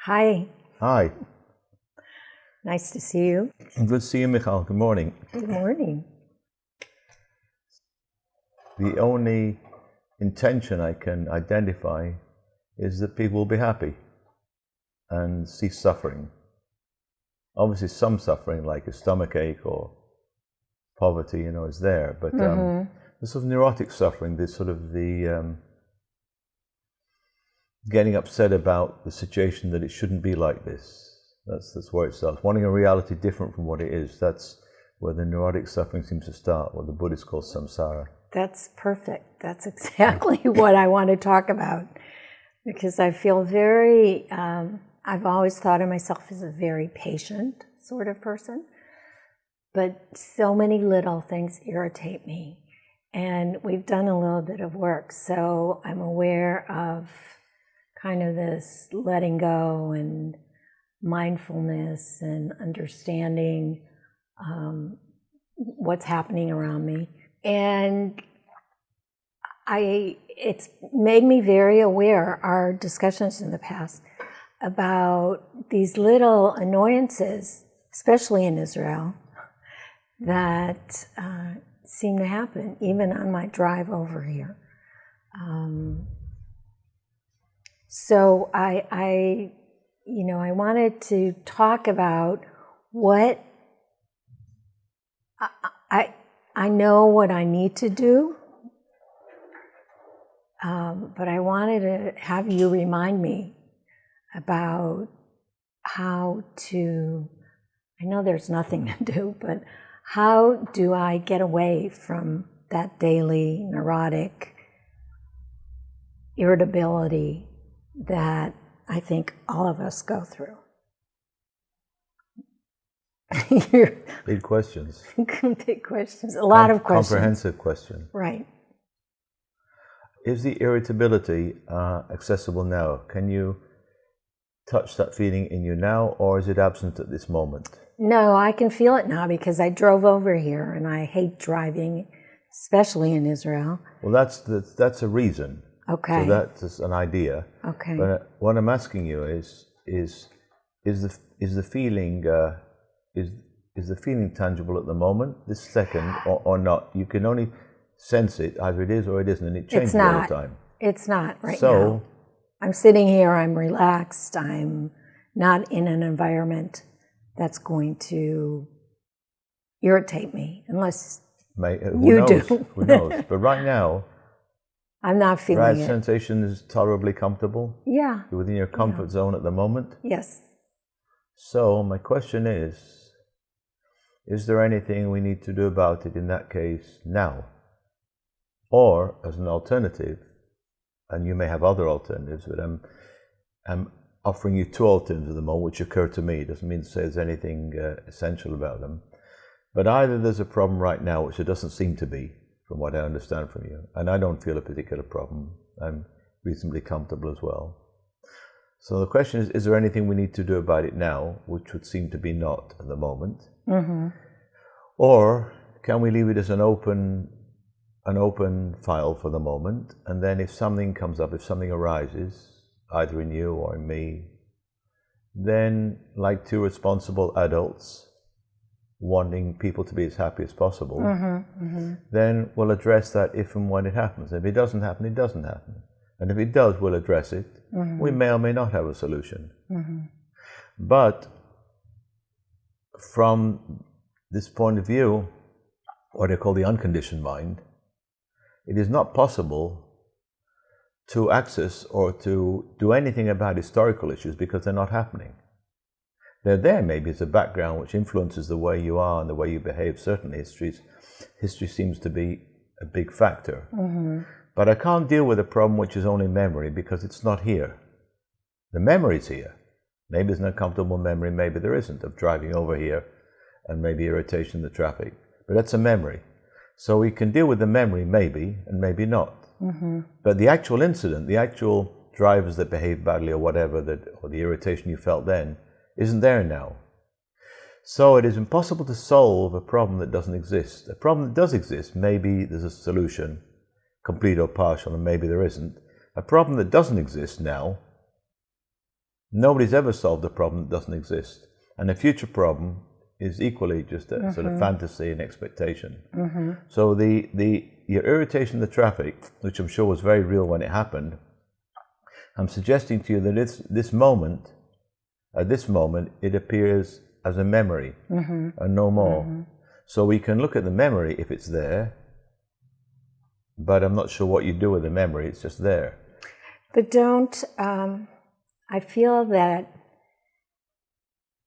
Hi, Hi, nice to see you. good to see you, Michal. Good morning. Good morning. The only intention I can identify is that people will be happy and cease suffering. Obviously, some suffering, like a stomachache or poverty, is there. But the sort of neurotic suffering, this sort of the getting upset about the situation that it shouldn't be like this. That's where it starts. Wanting a reality different from what it is. That's where the neurotic suffering seems to start, what the Buddhists call samsara. That's perfect. That's exactly what I want to talk about, because I feel very, I've always thought of myself as a very patient sort of person, but so many little things irritate me. And we've done a little bit of work, so I'm aware of kind of this letting go and mindfulness and understanding what's happening around me. And it's made me very aware, our discussions in the past, about these little annoyances, especially in Israel, that seem to happen, even on my drive over here. So I wanted to talk about what I know what I need to do, but I wanted to have you remind me about how to, I know there's nothing to do, but how do I get away from that daily neurotic irritability that I think all of us go through? Big questions. Big questions. A lot of questions. Comprehensive question. Right. Is the irritability accessible now? Can you touch that feeling in you now, or is it absent at this moment? No, I can feel it now because I drove over here and I hate driving, especially in Israel. Well, that's a reason. Okay. So that's an idea. Okay. But what I'm asking you is the feeling is the feeling tangible at the moment, this second, or not? You can only sense it, either it is or it isn't, and it changes all the time. It's not right now. So I'm sitting here, I'm relaxed, I'm not in an environment that's going to irritate me, unless you do. Who knows? But right now, I'm not feeling it. Sensation is tolerably comfortable? Yeah. You're within your comfort zone at the moment? Yes. So my question is there anything we need to do about it in that case now? Or as an alternative, and you may have other alternatives, but I'm offering you two alternatives at the moment which occur to me. It doesn't mean to say there's anything essential about them. But either there's a problem right now, which there doesn't seem to be, from what I understand from you, and I don't feel a particular problem. I'm reasonably comfortable as well. So the question is there anything we need to do about it now, which would seem to be not at the moment? Mm-hmm. Or can we leave it as an open file for the moment, and then if something comes up, if something arises, either in you or in me, then like two responsible adults wanting people to be as happy as possible, then we'll address that if and when it happens. If it doesn't happen, it doesn't happen. And if it does, we'll address it. We may or may not have a solution. But from this point of view, what I call the unconditioned mind, it is not possible to access or to do anything about historical issues because they're not happening. They're there maybe as a background which influences the way you are and the way you behave. Certainly history seems to be a big factor. But I can't deal with a problem which is only memory because it's not here. The memory's here. Maybe it's an uncomfortable memory, maybe there isn't, of driving over here and maybe irritation in the traffic. But that's a memory. So we can deal with the memory maybe and maybe not. But the actual incident, the actual drivers that behaved badly or whatever, or the irritation you felt then, isn't there now. So it is impossible to solve a problem that doesn't exist. A problem that does exist, maybe there's a solution, complete or partial, and maybe there isn't. A problem that doesn't exist now, Nobody's ever solved a problem that doesn't exist. And a future problem is equally just a sort of fantasy and expectation. So your irritation in the traffic, which I'm sure was very real when it happened, I'm suggesting to you that at this moment, it appears as a memory and no more. So we can look at the memory if it's there, but I'm not sure what you do with the memory, it's just there. But I feel that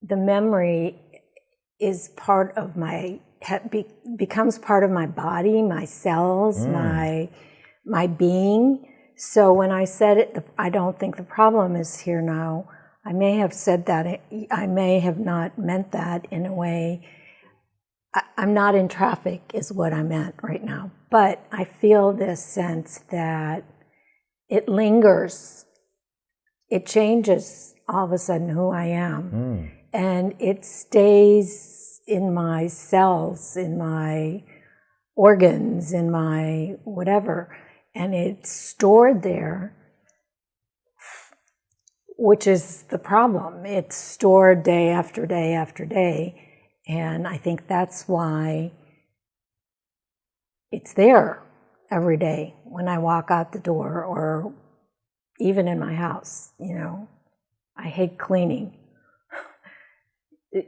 the memory is part of becomes part of my body, my cells, my being. So when I said it, I don't think the problem is here now, I may have said that, I may have not meant that in a way. I'm not in traffic is what I meant right now. But I feel this sense that it lingers. It changes all of a sudden who I am. And it stays in my cells, in my organs, in my whatever. And it's stored there, which is the problem. It's stored day after day after day. And I think that's why it's there every day when I walk out the door, or even in my house. I hate cleaning.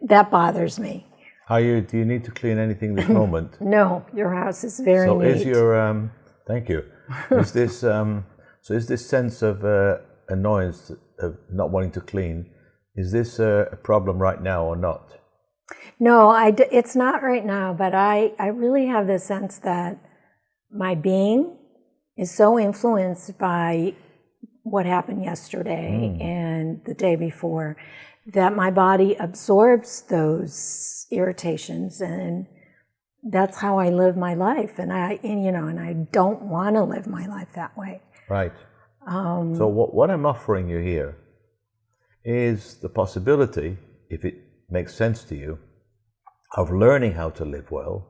That bothers me. Do you need to clean anything this moment? No, your house is very neat. So is your thank you. Is this is this sense of annoyance of not wanting to clean, is this a problem right now or not? No, it's not right now, but I really have the sense that my being is so influenced by what happened yesterday and the day before that my body absorbs those irritations, and that's how I live my life. And I don't want to live my life that way. Right. So what I'm offering you here is the possibility, if it makes sense to you, of learning how to live well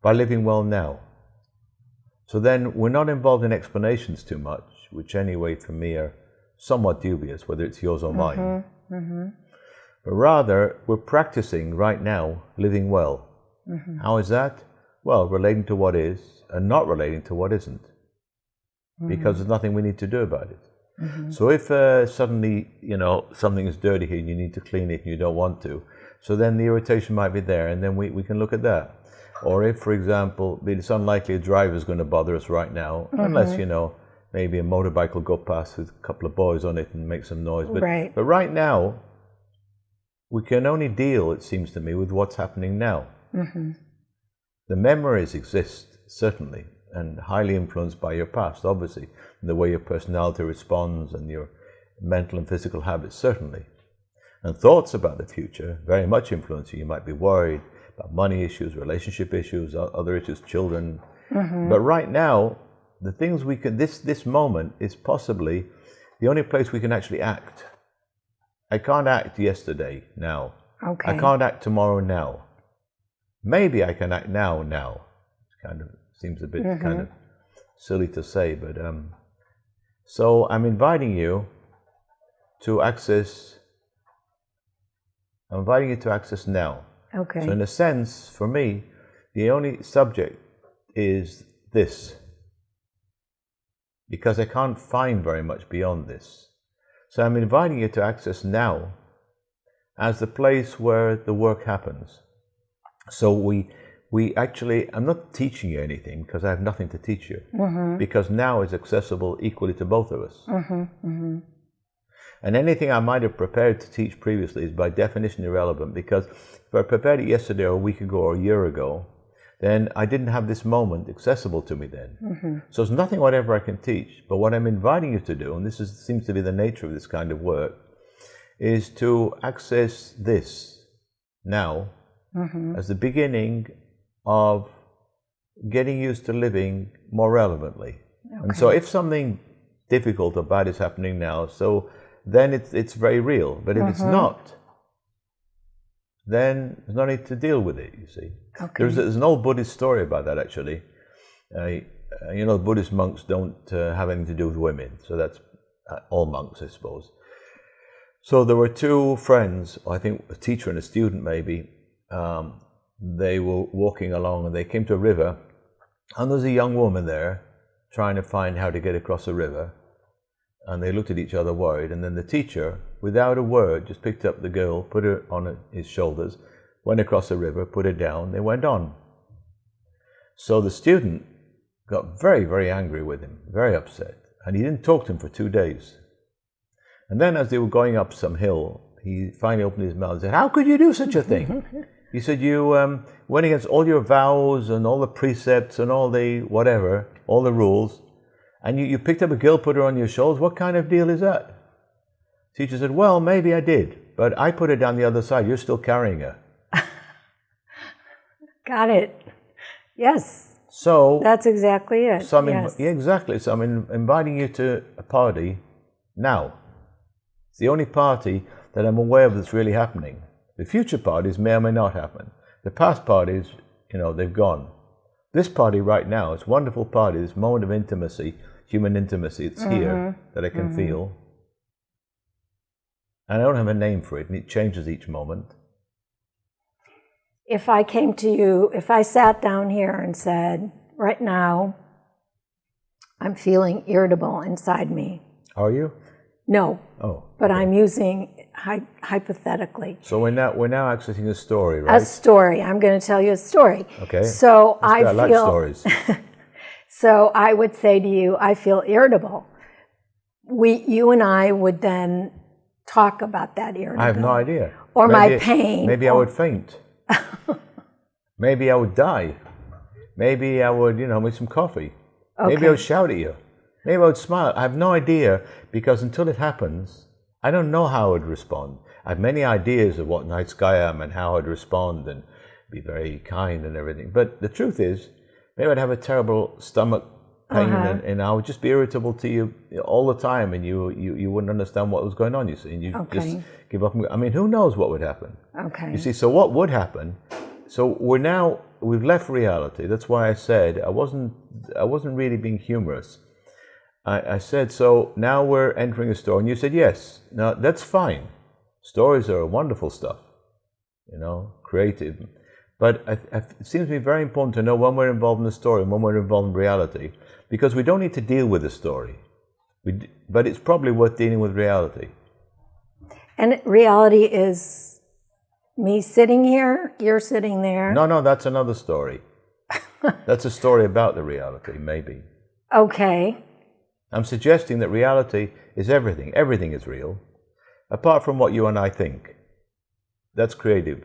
by living well now. So then we're not involved in explanations too much, which anyway for me are somewhat dubious, whether it's yours or mine. But rather, we're practicing right now living well. How is that? Well, relating to what is and not relating to what isn't. Because there's nothing we need to do about it. So if suddenly, something is dirty here and you need to clean it and you don't want to, so then the irritation might be there, and then we can look at that. Or if, for example, it's unlikely a driver is going to bother us right now, unless, maybe a motorbike will go past with a couple of boys on it and make some noise. But right now, we can only deal, it seems to me, with what's happening now. The memories exist, certainly, and highly influenced by your past, obviously, and the way your personality responds and your mental and physical habits, certainly. And thoughts about the future very much influence you. You might be worried about money issues, relationship issues, other issues, children. But right now, the things we can, this moment is possibly the only place we can actually act. I can't act yesterday, now. Okay. I can't act tomorrow, now. Maybe I can act now. It kind of seems a bit kind of silly to say, but so I'm inviting you to access. I'm inviting you to access now. Okay. So in a sense, for me, the only subject is this, because I can't find very much beyond this. So I'm inviting you to access now as the place where the work happens. So we actually, I'm not teaching you anything because I have nothing to teach you, because now is accessible equally to both of us. And anything I might have prepared to teach previously is by definition irrelevant, because if I prepared it yesterday or a week ago or a year ago, then I didn't have this moment accessible to me then. So it's nothing whatever I can teach. But what I'm inviting you to do, and seems to be the nature of this kind of work, is to access this now as the beginning of getting used to living more relevantly. And so if something difficult or bad is happening now, so then it's very real. But if it's not, then there's no need to deal with it, you see. There's an old Buddhist story about that, actually. Buddhist monks don't have anything to do with women, so that's all monks, I suppose. So there were two friends, I think a teacher and a student maybe. They were walking along and they came to a river, and there was a young woman there trying to find how to get across the river. And they looked at each other worried, and then the teacher, without a word, just picked up the girl, put her on his shoulders, went across the river, put her down, they went on. So the student got very, very angry with him, very upset, and he didn't talk to him for 2 days. And then as they were going up some hill, he finally opened his mouth and said, "How could you do such a thing?" He said, "You went against all your vows and all the precepts and all the whatever, all the rules, and you picked up a girl, put her on your shoulders. What kind of deal is that?" The teacher said, "Well, maybe I did, but I put her down the other side. You're still carrying her." Got it. Yes. So that's exactly it. So yes. Yeah, exactly. So I'm inviting you to a party now. It's the only party that I'm aware of that's really happening. The future parties may or may not happen. The past parties, they've gone. This party right now, it's a wonderful party, this moment of intimacy, human intimacy, it's here that I can feel. And I don't have a name for it, and it changes each moment. If I came to you, if I sat down here and said, right now, I'm feeling irritable inside me. Are you? No. Oh. But okay. I'm using hypothetically. So we're now accessing a story, right? A story. I'm going to tell you a story. Okay. So I like stories. So I would say to you, I feel irritable. You and I would then talk about that irritability. I have no idea. Or maybe, my pain. Maybe I would faint. Maybe I would die. Maybe I would, make some coffee. Okay. Maybe I would shout at you. Maybe I would smile. I have no idea, because until it happens, I don't know how I would respond. I have many ideas of what nice guy I am and how I'd respond and be very kind and everything. But the truth is, maybe I'd have a terrible stomach pain and I would just be irritable to you all the time, and you wouldn't understand what was going on, you see, and you'd just give up. I mean, who knows what would happen? Okay. You see, so what would happen? So we've left reality. That's why I said I wasn't really being humorous. I said, so now we're entering a story, and you said yes. Now that's fine. Stories are wonderful stuff, creative. But it seems to me very important to know when we're involved in the story and when we're involved in reality, because we don't need to deal with the story, but it's probably worth dealing with reality. And reality is me sitting here, you're sitting there. No, that's another story. That's a story about the reality, maybe. Okay. I'm suggesting that reality is everything. Everything is real, apart from what you and I think. That's creative.